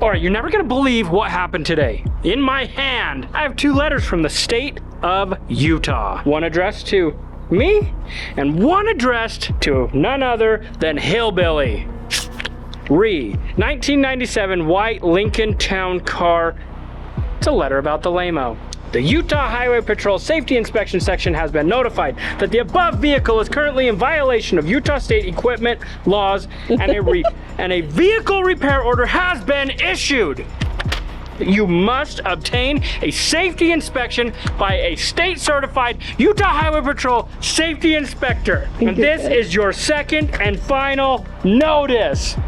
All right, you're never gonna believe what happened today. In my hand, I have 2 letters from the state of Utah. One addressed to me, and one addressed to none other than Hillbilly. 1997 white Lincoln Town car. It's a letter about the Laymo. The Utah Highway Patrol Safety Inspection Section has been notified that the above vehicle is currently in violation of Utah state equipment laws and a vehicle repair order has been issued. You must obtain a safety inspection by a state certified Utah Highway Patrol safety inspector. And this is your second and final notice.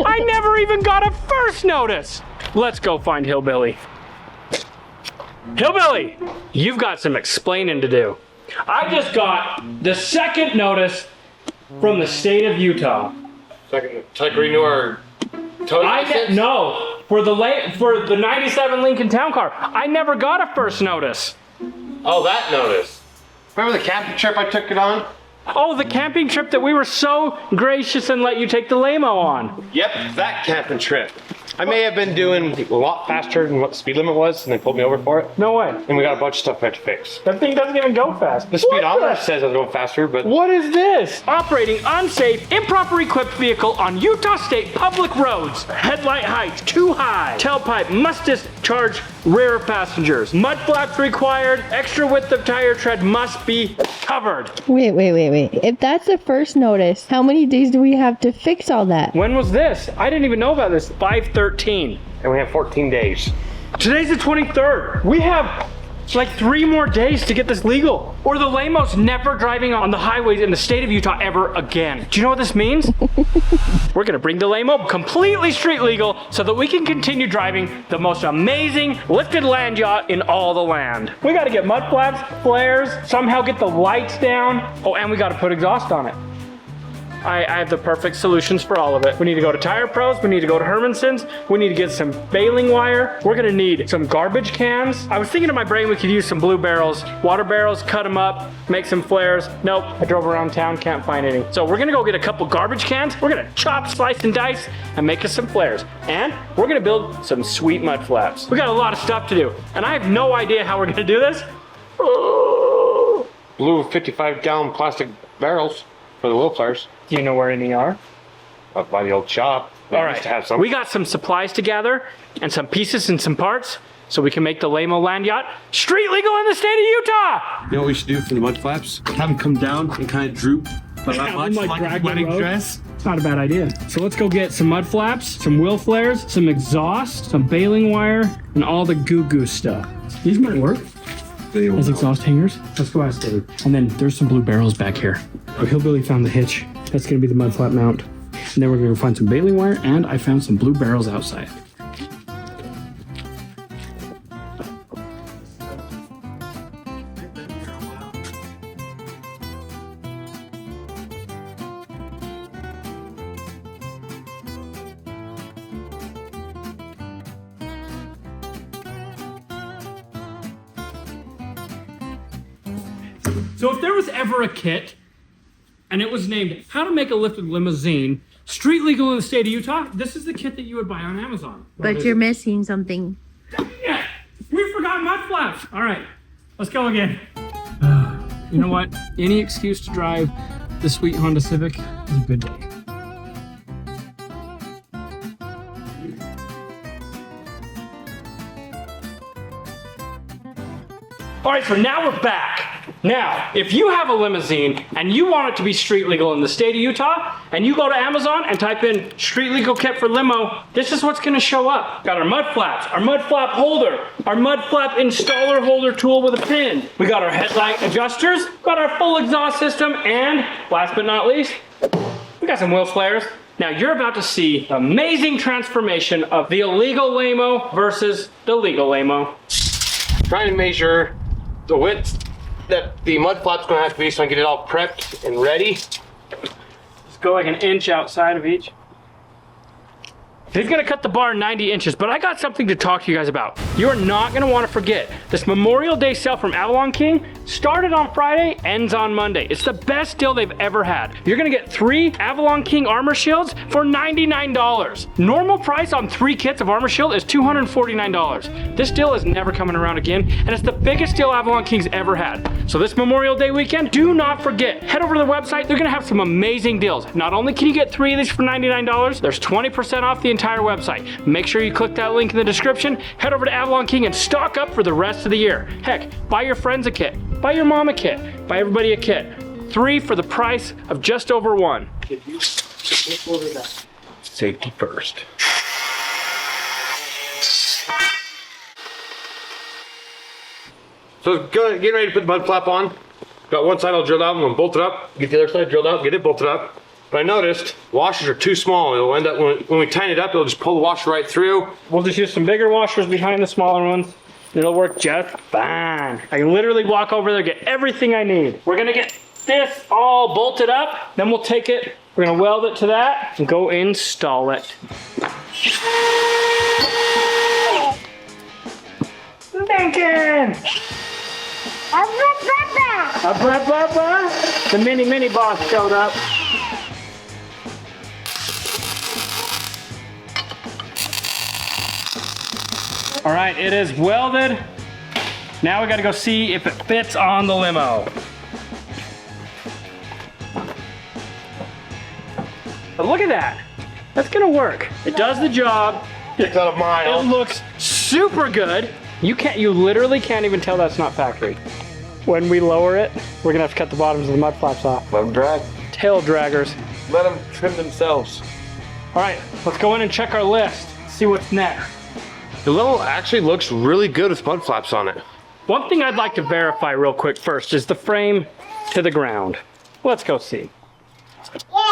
I never even got a first notice. Let's go find Hillbilly. Hillbilly, you've got some explaining to do. I just got the second notice from the state of Utah. Second, to like renew our towing license? No, for the 97 Lincoln Town car. I never got a first notice. Oh, that notice. Remember the camping trip I took it on? Oh, the camping trip that we were so gracious and let you take the Laymo on. Yep, that camping trip. I may have been doing a lot faster than what the speed limit was, and they pulled me over for it. No way. And we got a bunch of stuff we had to fix. That thing doesn't even go fast. The speedometer says I was going faster, but... What is this? Operating unsafe, improper equipped vehicle on Utah state public roads. Headlight height too high. Tailpipe must discharge rear passengers. Mud flaps required. Extra width of tire tread must be covered. Wait. If that's the first notice, how many days do we have to fix all that? When was this? I didn't even know about this. 5/13. And we have 14 days. Today's the 23rd. We have like 3 more days to get this legal. Or the Laymo's never driving on the highways in the state of Utah ever again. Do you know what this means? We're gonna bring the Laymo completely street legal so that we can continue driving the most amazing lifted land yacht in all the land. We gotta get mud flaps, flares, somehow get the lights down. Oh, and we gotta put exhaust on it. I have the perfect solutions for all of it. We need to go to Tire Pros, we need to go to Hermanson's, we need to get some baling wire, we're gonna need some garbage cans. I was thinking in my brain we could use some blue barrels, water barrels, cut them up, make some flares. Nope, I drove around town, can't find any. So we're gonna go get a couple garbage cans, we're gonna chop, slice, and dice, and make us some flares. And we're gonna build some sweet mud flaps. We got a lot of stuff to do, and I have no idea how we're gonna do this. Blue 55-gallon plastic barrels for the wheel flares. Do you know where any are? Up by the old shop. All right, we got some supplies together and some pieces and some parts so we can make the Laymo land yacht street legal in the state of Utah. You know what we should do for the mud flaps? Have them come down and kind of droop, but not much, like a wedding dress. It's not a bad idea. So let's go get some mud flaps, some wheel flares, some exhaust, some baling wire, and all the goo stuff. These might work as exhaust hangers. Let's go ask Dave. And then there's some blue barrels back here. Oh, Hillbilly found the hitch. That's gonna be the mud flap mount. And then we're gonna go find some baling wire, and I found some blue barrels outside. So if there was ever a kit and it was named How to Make a Lifted Limousine Street Legal in the State of Utah, this is the kit that you would buy on Amazon. But you're missing something. Yeah, we forgot mud flaps. All right, let's go again. You know what? Any excuse to drive the sweet Honda Civic is a good day. All right, so now we're back. Now, if you have a limousine and you want it to be street legal in the state of Utah, and you go to Amazon and type in street legal kit for limo, this is what's gonna show up. Got our mud flaps, our mud flap holder, our mud flap installer holder tool with a pin. We got our headlight adjusters, got our full exhaust system, and last but not least, we got some wheel flares. Now you're about to see the amazing transformation of the illegal Laymo versus the legal Laymo. Trying to measure the width that the mud flap's gonna have to be so I can get it all prepped and ready. Just go like an inch outside of each. He's gonna cut the bar 90 inches, but I got something to talk to you guys about. You are not gonna wanna forget, this Memorial Day sale from Avalon King started on Friday, ends on Monday. It's the best deal they've ever had. You're gonna get 3 Avalon King armor shields for $99. Normal price on 3 kits of armor shield is $249. This deal is never coming around again, and it's the biggest deal Avalon King's ever had. So this Memorial Day weekend, do not forget, head over to the website. They're gonna have some amazing deals. Not only can you get 3 of these for $99, there's 20% off the entire website. Make sure you click that link in the description, head over to Avalon King and stock up for the rest of the year. Heck, buy your friends a kit, buy your mom a kit, buy everybody a kit. 3 for the price of just over 1. Safety first. So getting ready to put the mud flap on. Got one side all drilled out, I'm gonna bolt it up, get the other side drilled out, get it bolted up. But I noticed washers are too small. It'll end up, when we tighten it up, it'll just pull the washer right through. We'll just use some bigger washers behind the smaller ones. It'll work just fine. I can literally walk over there, get everything I need. We're gonna get this all bolted up, then we'll take it, we're gonna weld it to that and go install it. Lincoln! The mini boss showed up. All right, it is welded. Now we gotta go see if it fits on the limo. But look at that. That's gonna work. It does the job. It's out a mile. It looks super good. You literally can't even tell that's not factory. When we lower it, we're gonna have to cut the bottoms of the mud flaps off. Let them drag. Tail draggers. Let them trim themselves. All right, let's go in and check our list. See what's next. The limo actually looks really good with mud flaps on it. One thing I'd like to verify real quick first is the frame to the ground. Let's go see.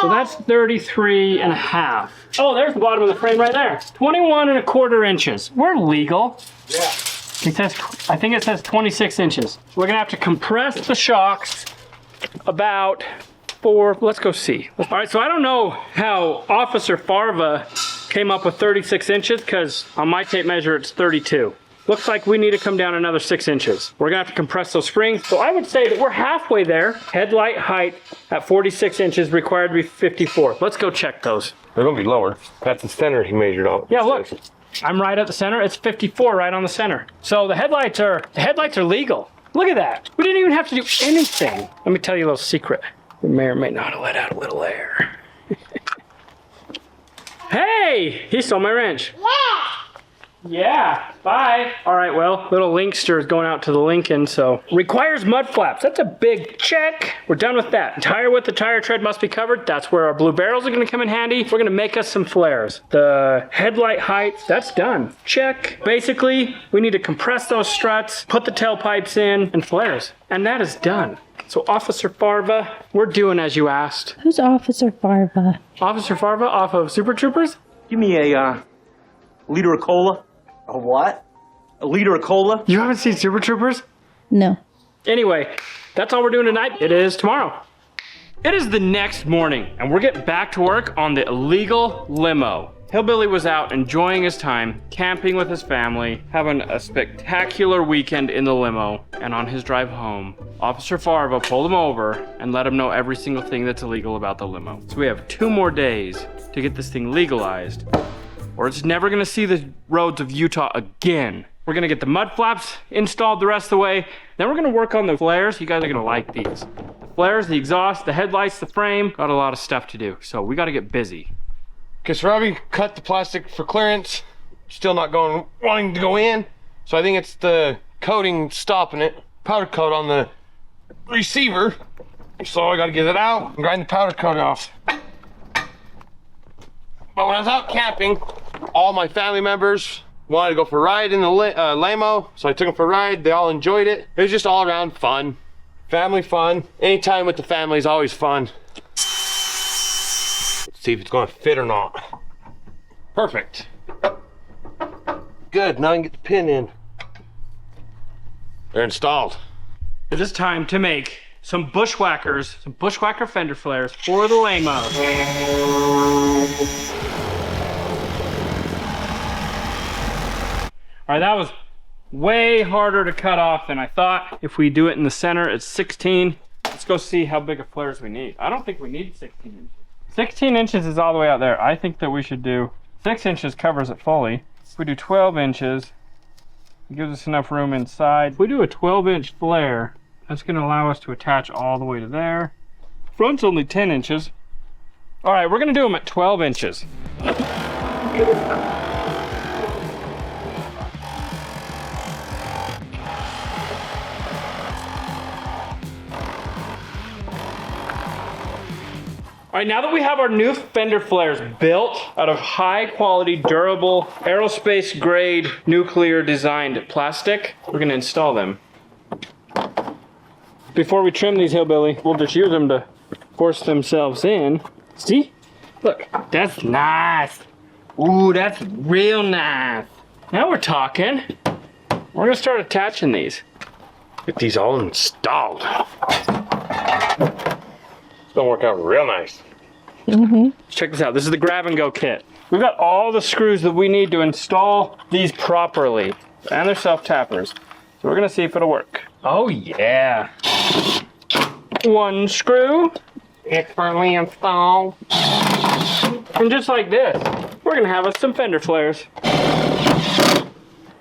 So that's 33 and a half. Oh, there's the bottom of the frame right there. 21 and a quarter inches. We're legal. Yeah. I think it says 26 inches. We're gonna have to compress the shocks about 4, let's go see. All right, so I don't know how Officer Farva came up with 36 inches because on my tape measure it's 32. Looks like we need to come down another 6 inches. We're gonna have to compress those springs. So I would say that we're halfway there. Headlight height at 46 inches, required to be 54. Let's go check those. They're gonna be lower. That's the center he measured out. Yeah, look. I'm right at the center. It's 54 right on the center. So the headlights are legal. Look at that. We didn't even have to do anything. Let me tell you a little secret. We may or may not have let out a little air. Hey, he stole my wrench. Yeah, bye. All right, well, little Linkster is going out to the Lincoln, so. Requires mud flaps, that's a big check. We're done with that. Tire width, the tire tread must be covered. That's where our blue barrels are gonna come in handy. We're gonna make us some flares. The headlight height, that's done. Check. Basically, we need to compress those struts, put the tailpipes in, and flares. And that is done. So Officer Farva, we're doing as you asked. Who's Officer Farva? Officer Farva off of Super Troopers? Give me a liter of cola. A what? A liter of cola. You haven't seen Super Troopers? No. Anyway, that's all we're doing tonight. It is tomorrow. It is the next morning, and we're getting back to work on the illegal limo. Hillbilly was out enjoying his time, camping with his family, having a spectacular weekend in the limo, and on his drive home, Officer Farva pulled him over and let him know every single thing that's illegal about the limo. So we have 2 more days to get this thing legalized, or it's never gonna see the roads of Utah again. We're gonna get the mud flaps installed the rest of the way. Then we're gonna work on the flares. You guys are gonna like these. The flares, the exhaust, the headlights, the frame. Got a lot of stuff to do, so we gotta get busy. Okay, so Robby cut the plastic for clearance. Still not wanting to go in. So I think it's the coating stopping it. Powder coat on the receiver. So I gotta get it out and grind the powder coat off. But when I was out camping, all my family members wanted to go for a ride in the Laymo, so I took them for a ride. They all enjoyed it. It was just all around fun. Family fun. Anytime with the family is always fun. Let's see if it's gonna fit or not. Perfect. Good, now I can get the pin in. They're installed. It is time to make some bushwhackers, some bushwhacker fender flares for the Laymo. All right, that was way harder to cut off than I thought. If we do it in the center, it's 16. Let's go see how big of flares we need. I don't think we need 16 inches. 16 inches is all the way out there. I think that we should do 6 inches covers it fully. If we do 12 inches, it gives us enough room inside. If we do a 12-inch flare, that's gonna allow us to attach all the way to there. Front's only 10 inches. All right, we're gonna do them at 12 inches. All right, now that we have our new fender flares built out of high quality, durable, aerospace grade, nuclear designed plastic, we're gonna install them. Before we trim these hillbilly, we'll just use them to force themselves in. See? Look, that's nice. Ooh, that's real nice. Now we're talking. We're gonna start attaching these. Get these all installed. It's gonna work out real nice. Check this out. This is the grab and go kit. We've got all the screws that we need to install these properly. And they're self-tappers. So we're gonna see if it'll work. Oh yeah. One screw. Expertly installed. And just like this, we're gonna have us some fender flares. Are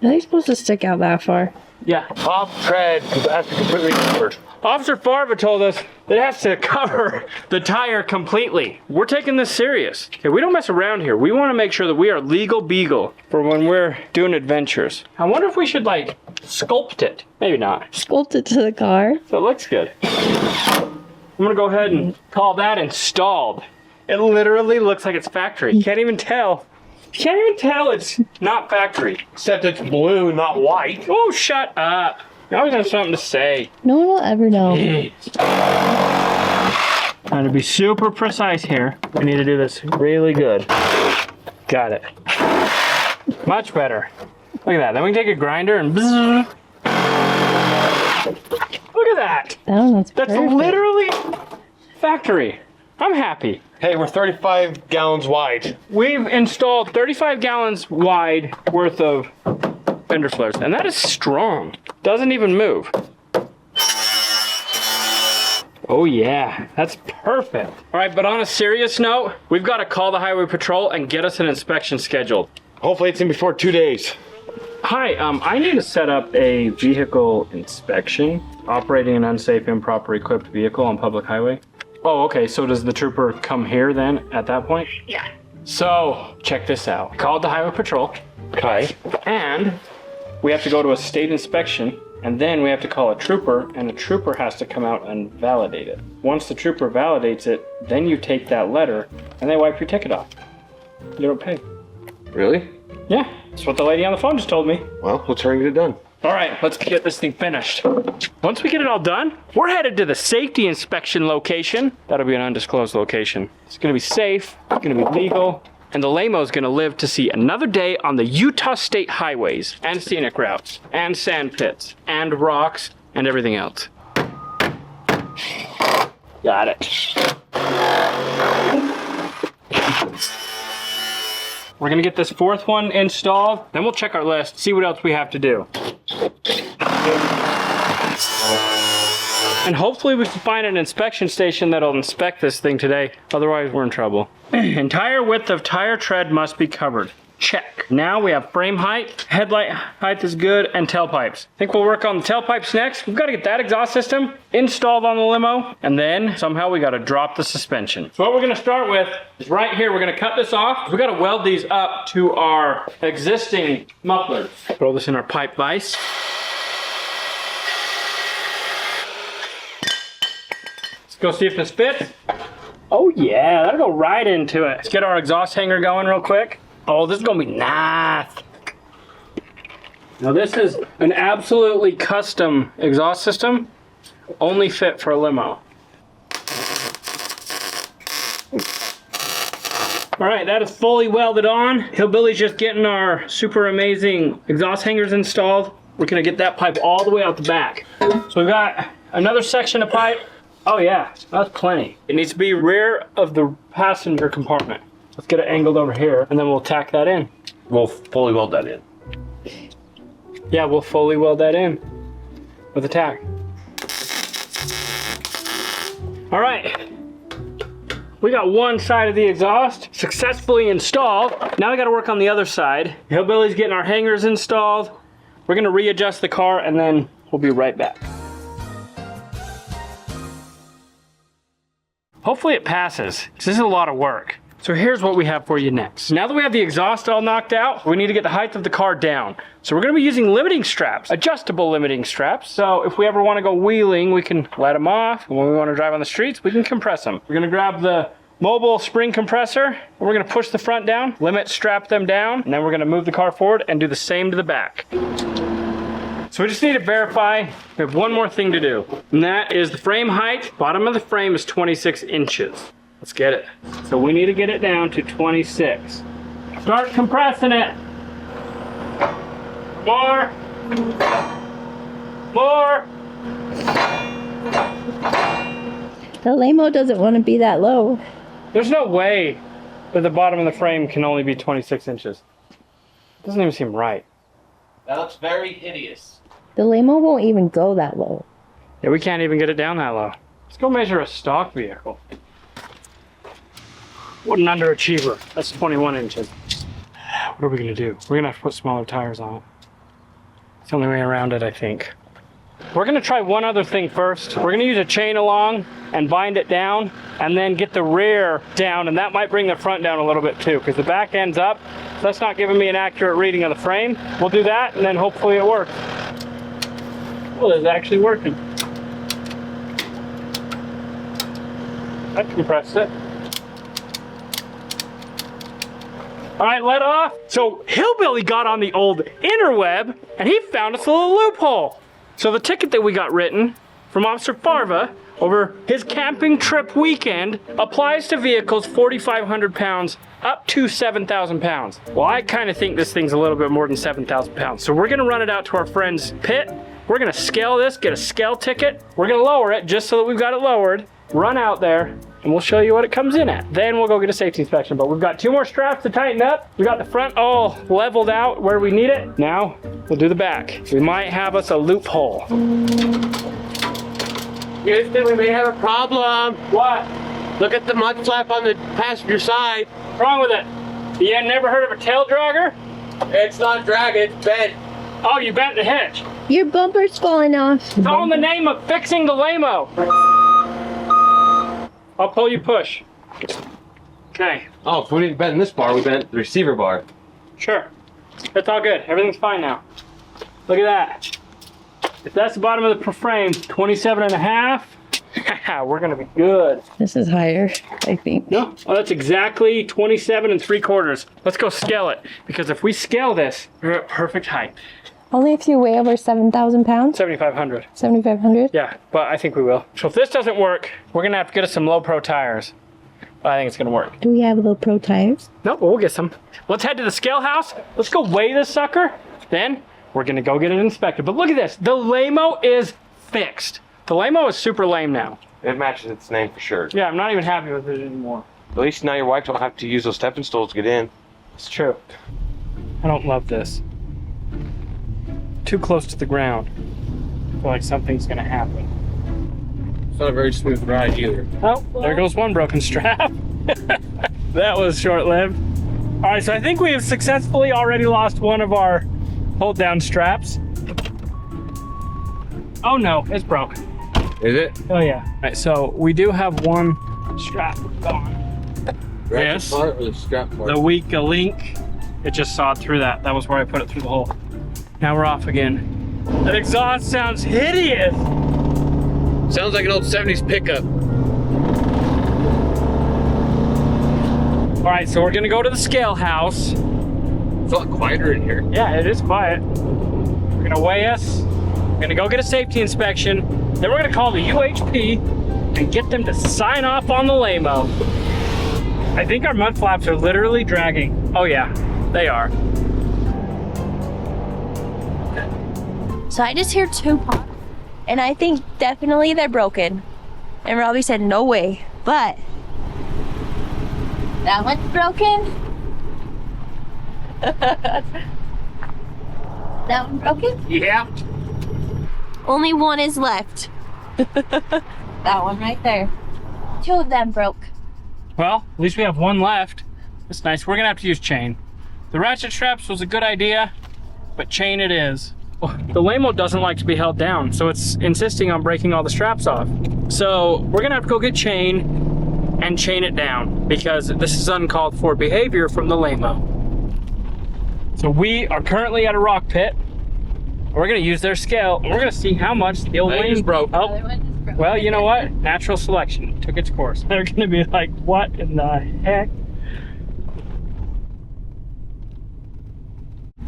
they supposed to stick out that far? Yeah. Top tread, because it has to be completely covered. Officer Farva told us that it has to cover the tire completely. We're taking this serious. Okay, we don't mess around here. We want to make sure that we are legal beagle for when we're doing adventures. I wonder if we should like sculpt it. Maybe not. Sculpt it to the car. So it looks good. I'm gonna go ahead and call that installed. It literally looks like it's factory. You can't even tell. You can't even tell it's not factory. Except it's blue, not white. Oh, shut up. You always have something to say. No one will ever know. Trying to be super precise here. We need to do this really good. Got it. Much better. Look at that. Then we can take a grinder and bzzz. Look at that. Oh, that's That's perfect. literally factory. I'm happy. Hey, we're 35 gallons wide. We've installed 35 gallons wide worth of fender flares, and that is strong. Doesn't even move. Oh yeah, that's perfect. All right, but on a serious note, we've got to call the highway patrol and get us an inspection scheduled. Hopefully it's in before 2 days. Hi, I need to set up a vehicle inspection operating an unsafe, improper equipped vehicle on public highway. Oh, okay, so does the trooper come here then at that point? Yeah. So, check this out. Called the highway patrol. Okay. And we have to go to a state inspection, and then we have to call a trooper, and a trooper has to come out and validate it. Once the trooper validates it, then you take that letter, and they wipe your ticket off. You don't pay. Really? Yeah, that's what the lady on the phone just told me. Well, let's hurry and get it done. All right, let's get this thing finished. Once we get it all done, we're headed to the safety inspection location. That'll be an undisclosed location. It's gonna be safe, it's gonna be legal, and the Laymo's gonna live to see another day on the Utah state highways and scenic routes and sand pits and rocks and everything else. Got it. We're gonna get this fourth one installed, then we'll check our list, see what else we have to do. And hopefully we can find an inspection station that'll inspect this thing today, otherwise we're in trouble. Entire width of tire tread must be covered. Check. Now we have frame height, headlight height is good, and tailpipes. I think we'll work on the tailpipes next. We've got to get that exhaust system installed on the limo, and then somehow we got to drop the suspension. So what we're going to start with is right here. We're going to cut this off. We got to weld these up to our existing mufflers. Throw this in our pipe vise. Let's go see if this fits. Oh yeah, that'll go right into it. Let's get our exhaust hanger going real quick. Oh, this is gonna be nice. Now this is an absolutely custom exhaust system, only fit for a limo. All right, that is fully welded on. Hillbilly's just getting our super amazing exhaust hangers installed. We're gonna get that pipe all the way out the back. So we've got another section of pipe. Oh yeah, that's plenty. It needs to be rear of the passenger compartment. Let's get it angled over here, and then we'll tack that in. We'll fully weld that in. Yeah, we'll fully weld that in with a tack. All right. We got one side of the exhaust successfully installed. Now we gotta work on the other side. Hillbilly's getting our hangers installed. We're gonna readjust the car and then we'll be right back. Hopefully it passes. This is a lot of work. So here's what we have for you next. Now that we have the exhaust all knocked out, we need to get the height of the car down. So we're gonna be using limiting straps, adjustable limiting straps. So if we ever wanna go wheeling, we can let them off. And when we wanna drive on the streets, we can compress them. We're gonna grab the mobile spring compressor, and we're gonna push the front down, limit strap them down, and then we're gonna move the car forward and do the same to the back. So we just need to verify, we have one more thing to do, and that is the frame height. Bottom of the frame is 26 inches. Let's get it. So we need to get it down to 26. Start compressing it. More. More. The Laymo doesn't want to be that low. There's no way that the bottom of the frame can only be 26 inches. Doesn't even seem right. That looks very hideous. The Laymo won't even go that low. Yeah, we can't even get it down that low. Let's go measure a stock vehicle. What an underachiever. That's 21 inches. What are we gonna do? We're gonna have to put smaller tires on it. It's the only way around it, I think. We're gonna try one other thing first. We're gonna use a chain along and bind it down and then get the rear down, and that might bring the front down a little bit too, because the back end's up. So that's not giving me an accurate reading of the frame. We'll do that and then hopefully it works. Well, it's actually working. That compressed it. All right, let off. So Hillbilly got on the old interweb and he found us a little loophole. So the ticket that we got written from Officer Farva over his camping trip weekend applies to vehicles 4,500 pounds up to 7,000 pounds. Well, I kind of think this thing's a little bit more than 7,000 pounds. So we're gonna run it out to our friend's pit. We're gonna scale this, get a scale ticket. We're gonna lower it just so that we've got it lowered, run out there, and we'll show you what it comes in at. Then we'll go get a safety inspection, but we've got 2 more straps to tighten up. We got the front all leveled out where we need it. Now we'll do the back. We might have us a loophole. Houston, we may have a problem. What? Look at the mud flap on the passenger side. What's wrong with it? You had never heard of a tail dragger? It's not dragging, it's bent. Oh, you bent the hitch. Your bumper's falling off. It's all in the name of fixing the Laymo. I'll pull you push. Okay, Oh, if we didn't bend this bar, we bent the receiver bar. sure. It's all good. Everything's fine now. Look at that. If that's the bottom of the frame, 27 and a half, we're gonna be good. This is higher, I think. No, oh, that's exactly 27 3/4. Let's go scale it, because if we scale this, we're at perfect height. Only if you weigh over 7,000 pounds? 7,500. 7,500? Yeah, but I think we will. So if this doesn't work, we're gonna have to get us some low pro tires. But I think it's gonna work. Do we have low pro tires? No, but we'll get some. Let's head to the scale house. Let's go weigh this sucker. Then we're gonna go get it inspected. But look at this, the Laymo is fixed. The Laymo is super lame now. It matches its name for sure. Yeah, I'm not even happy with it anymore. At least now your wife don't have to use those stepping stools to get in. It's true. I don't love this. Too close to the ground. I feel like something's gonna happen. It's not a very smooth ride either. Oh, there goes one broken strap. That was short-lived. All right, so I think we have successfully already lost one of our hold-down straps. Oh no, it's broke. Is it? Oh yeah. All right, so we do have one strap gone. Yes. Part or the strap part? The weak link, it just sawed through that. That was where I put it through the hole. Now we're off again. That exhaust sounds hideous. Sounds like an old 70s pickup. All right, so we're gonna go to the scale house. It's a lot quieter in here. Yeah, it is quiet. We're gonna weigh us. We're gonna go get a safety inspection. Then we're gonna call the UHP and get them to sign off on the Laymo. I think our mud flaps are literally dragging. Oh yeah, they are. So I just hear 2 pop, and I think definitely they're broken. And Robby said, no way. But that one's broken. That one broken? Yeah. Only one is left. That one right there. 2 of them broke. Well, at least we have one left. That's nice. We're gonna have to use chain. The ratchet straps was a good idea, but chain it is. The Laymo doesn't like to be held down, so it's insisting on breaking all the straps off. So we're gonna have to go get chain and chain it down because this is uncalled for behavior from the Laymo. So we are currently at a rock pit. We're gonna use their scale and we're gonna see how much the old They just broke. Oh, Other one is broken. well, you know what? Natural selection took its course. They're gonna be like, what in the heck?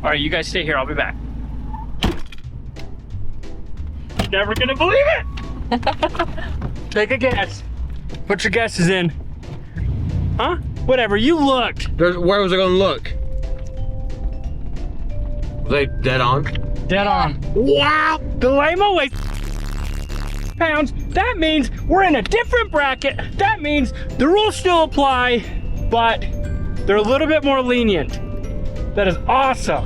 All right, you guys stay here. I'll be back. You're never gonna believe it. Take a guess. Put your guesses in. Huh? Whatever, you looked. Where was I gonna look? Were they dead on? Dead on. Wow, the Laymo weighs pounds. That means we're in a different bracket. That means the rules still apply, but they're a little bit more lenient. That is awesome.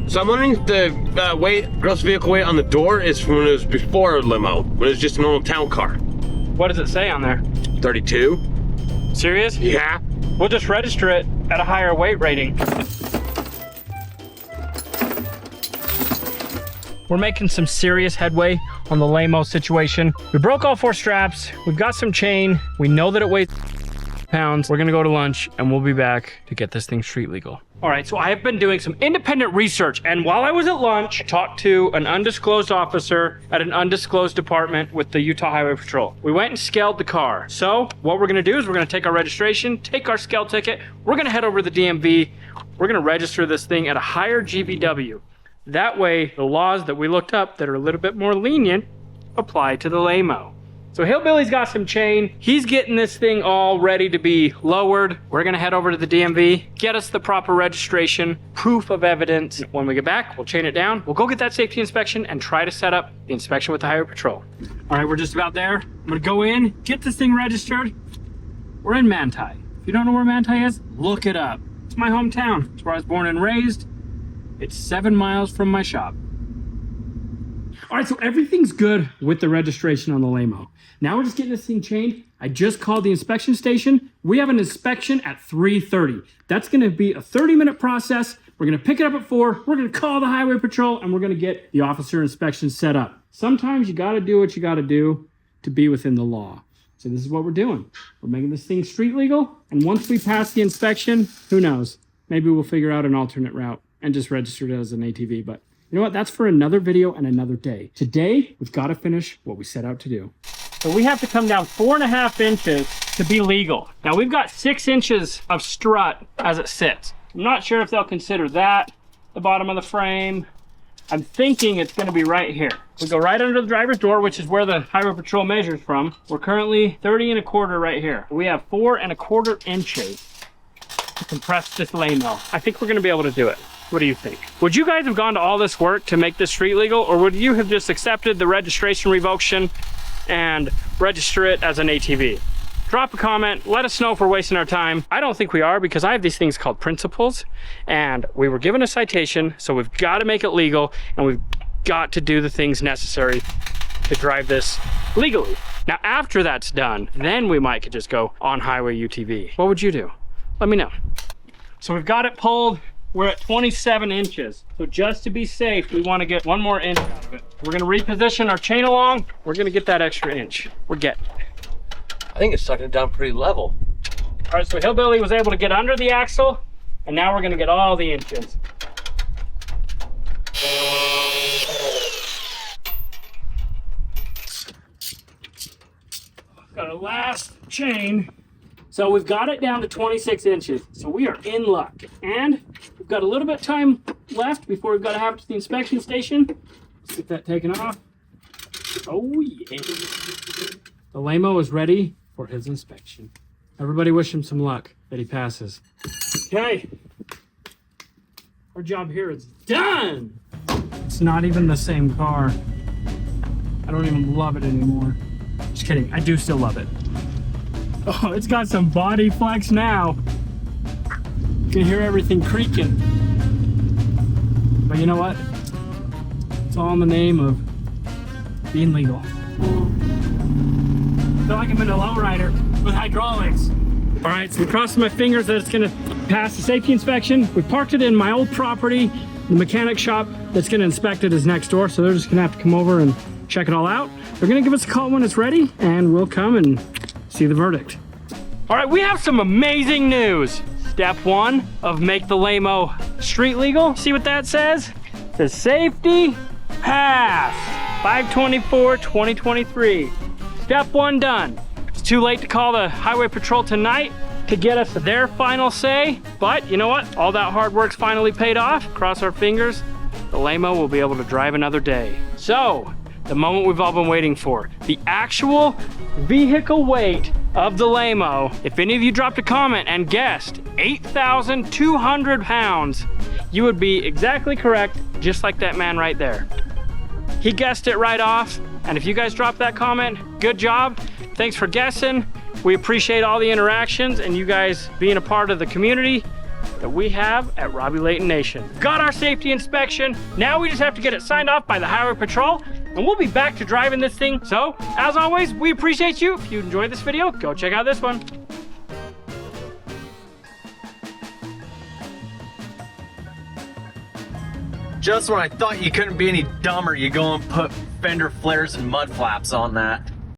So I'm wondering if the gross vehicle weight on the door is from when it was before a limo, when it was just a normal town car. What does it say on there? 32? Serious? Yeah. We'll just register it at a higher weight rating. We're making some serious headway on the Laymo situation. We broke all 4 straps. We've got some chain. We know that it weighs pounds. We're gonna go to lunch and we'll be back to get this thing street legal. All right, so I have been doing some independent research, and while I was at lunch, I talked to an undisclosed officer at an undisclosed department with the Utah Highway Patrol. We went and scaled the car. So what we're gonna do is we're gonna take our registration, take our scale ticket, we're gonna head over to the DMV, we're gonna register this thing at a higher GVW. That way, the laws that we looked up that are a little bit more lenient apply to the Laymo. So Hillbilly's got some chain. He's getting this thing all ready to be lowered. We're gonna head over to the DMV, get us the proper registration, proof of evidence. When we get back, we'll chain it down. We'll go get that safety inspection and try to set up the inspection with the Highway Patrol. All right, we're just about there. I'm gonna go in, get this thing registered. We're in Manti. If you don't know where Manti is, look it up. It's my hometown. It's where I was born and raised. It's 7 miles from my shop. All right, so everything's good with the registration on the Laymo. Now we're just getting this thing chained. I just called the inspection station. We have an inspection at 3:30. That's gonna be a 30-minute process. We're gonna pick it up at 4. We're gonna call the Highway Patrol and we're gonna get the officer inspection set up. Sometimes you gotta do what you gotta do to be within the law. So this is what we're doing. We're making this thing street legal. And once we pass the inspection, who knows? Maybe we'll figure out an alternate route and just register it as an ATV. But you know what? That's for another video and another day. Today, we've got to finish what we set out to do. So we have to come down 4.5 inches to be legal. Now we've got 6 inches of strut as it sits. I'm not sure if they'll consider that the bottom of the frame. I'm thinking it's gonna be right here. We go right under the driver's door, which is where the Highway Patrol measures from. We're currently 30 1/4 right here. We have 4 1/4 inches to compress this Laymo. I think we're gonna be able to do it. What do you think? Would you guys have gone to all this work to make this street legal, or would you have just accepted the registration revocation and register it as an ATV? Drop a comment, let us know if we're wasting our time. I don't think we are, because I have these things called principles, and we were given a citation, so we've got to make it legal, and we've got to do the things necessary to drive this legally. Now, after that's done, then we might just go on highway UTV. What would you do? Let me know. So we've got it pulled. We're at 27 inches. So just to be safe, we want to get 1 more inch out of it. We're going to reposition our chain along. We're going to get that extra inch. We're getting it. I think it's sucking it down pretty level. All right, so Hillbilly was able to get under the axle, and now we're going to get all the inches. Got our last chain. So we've got it down to 26 inches. So we are in luck. And we've got a little bit of time left before we've got to have it to the inspection station. Let's get that taken off. Oh yeah. The Laymo is ready for his inspection. Everybody wish him some luck that he passes. Okay. Our job here is done. It's not even the same car. I don't even love it anymore. Just kidding, I do still love it. Oh, it's got some body flex now. You can hear everything creaking. But you know what? It's all in the name of being legal. Feel like I'm in a lowrider with hydraulics. All right, so I'm crossing my fingers that it's gonna pass the safety inspection. We parked it in my old property. The mechanic shop that's gonna inspect it is next door, so they're just gonna have to come over and check it all out. They're gonna give us a call when it's ready, and we'll come and see the verdict. All right, we have some amazing news. Step 1 of make the Laymo street legal. See what that says? It says safety pass, 5/24/2023. Step 1 done. It's too late to call the highway patrol tonight to get us their final say, but you know what? All that hard work's finally paid off. Cross our fingers, the Laymo will be able to drive another day. So, the moment we've all been waiting for, the actual vehicle weight of the Laymo. If any of you dropped a comment and guessed 8,200 pounds, you would be exactly correct, just like that man right there. He guessed it right off, and if you guys dropped that comment, good job. Thanks for guessing. We appreciate all the interactions and you guys being a part of the community that we have at Robby Layton Nation. Got our safety inspection. Now we just have to get it signed off by the highway patrol and we'll be back to driving this thing. So, as always, we appreciate you. If you enjoyed this video, go check out this one. Just when I thought you couldn't be any dumber, you go and put fender flares and mud flaps on that.